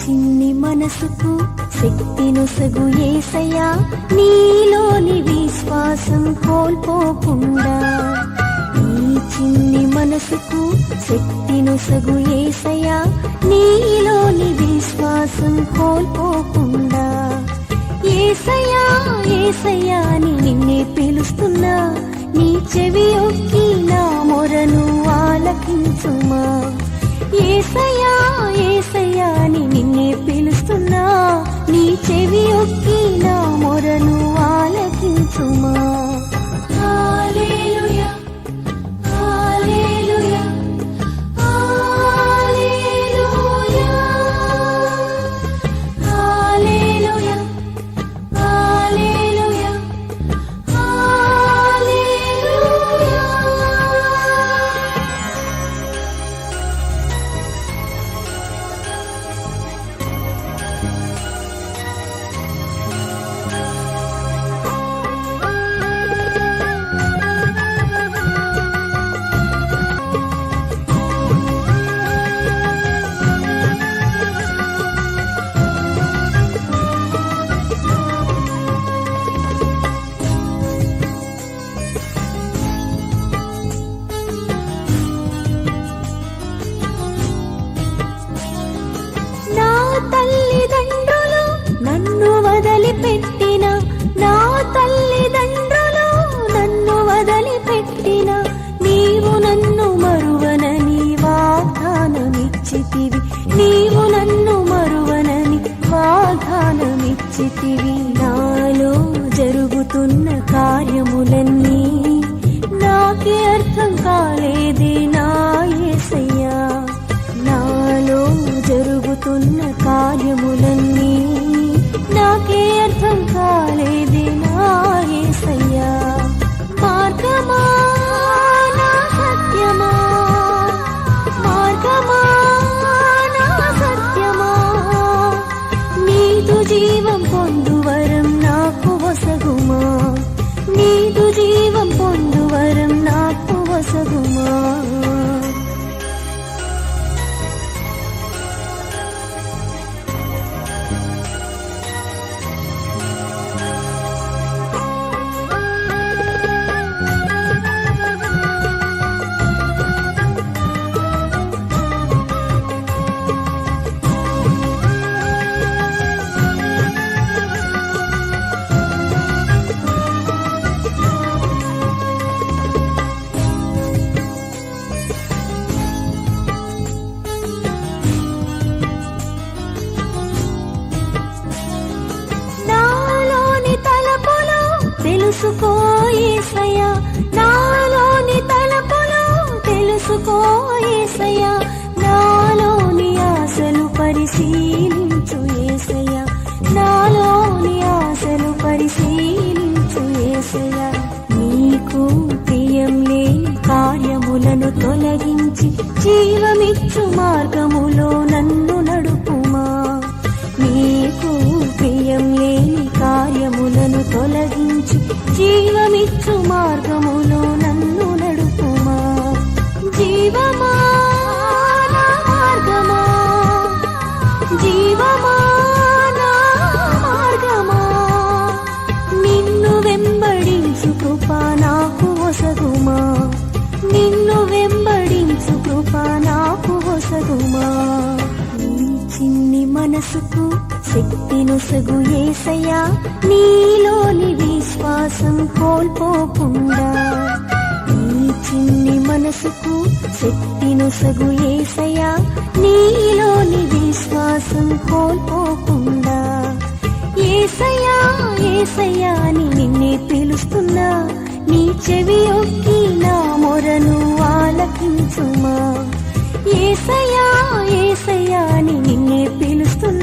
చిన్ని మనసుకు శక్తినొసగు యేసయ్యా, నీలోని విశ్వాసం కోల్పోకుండా. ఈ చిన్ని మనసుకు శక్తినొసగు యేసయ్యా, నీలోని విశ్వాసం కోల్పోకుండా. యేసయ్యా యేసయ్యా అని నిన్నే పిలుస్తున్నా, నీ చెవి ఒక్కి నా మొరను ఆలకించుమా. యేసయ్యా యేసయ్యా అని నిన్నే పిలుస్తున్నా, నీ చెవి ఒక్కి నా మొరను ఆలకించుమా. హల్లెలూయా హల్లెలూయా హల్లెలూయా హల్లెలూయా హల్లెలూయా హల్లెలూయా. తల్లిదండ్రులు నన్ను వదిలిపెట్టిన, నా తల్లిదండ్రులు నన్ను వదిలిపెట్టిన, నీవు నన్ను మరువనని వాగ్దానమిచ్చితివి, నీవు నన్ను మరువనని వాగ్దానమిచ్చితివి. నాలో జరుగుతున్న కార్యములన్నీ నాకే అర్థం కాలేదే నా యేసయ్యా, నాలో జరుగుతున్న కార్యములన్నీ నాకే అర్థం కాలేదే నా యేసయ్యా. మార్గమా నా సత్యమా, మార్గమా నా సత్యమా, నీదు జీవం పొందువరం నాకు వసగుమా, నీదు జీవం పొందువరం నాకు వసగుమా. తెలుసుకో యేసయ్యా, నాలోని తలపులు తెలుసుకో యేసయ్యా, నాలోని ఆశలు పరిశీలించు యేసయ్యా, నాలోని ఆశలు పరిశీలించు యేసయ్యా. నీకు ప్రియం లేని కార్యములను తొలగించి జీవమిచ్చు మార్గములో నన్ను నడుపుమా. నీకు ప్రియం లేని కార్యములను తొలగించి జీవమిచ్చు మార్గములో నన్ను నడుపుమా. జీవమా నా మార్గమా, జీవమా నా మార్గమా, నిన్ను వెంబడించు కృప నాకు వసగుమా, నిన్ను వెంబడించు కృప నాకు వసగుమా. చిన్ని మనసుకు శక్తినొసగు యేసయ్యా, నీలోని విశ్వాసం కోల్పోకుండా. ఈ చిన్ని మనసుకు శక్తినొసగు యేసయ్యా, నీలోని విశ్వాసం కోల్పోకుండా. యేసయ్యా యేసయ్యా అని నిన్నే పిలుస్తున్నా, నీ చెవి ఒక్కి నా మొరను ఆలకించుమా. యేసయ్యా యేసయ్యా అని నిన్నే పిలుస్తున్నా,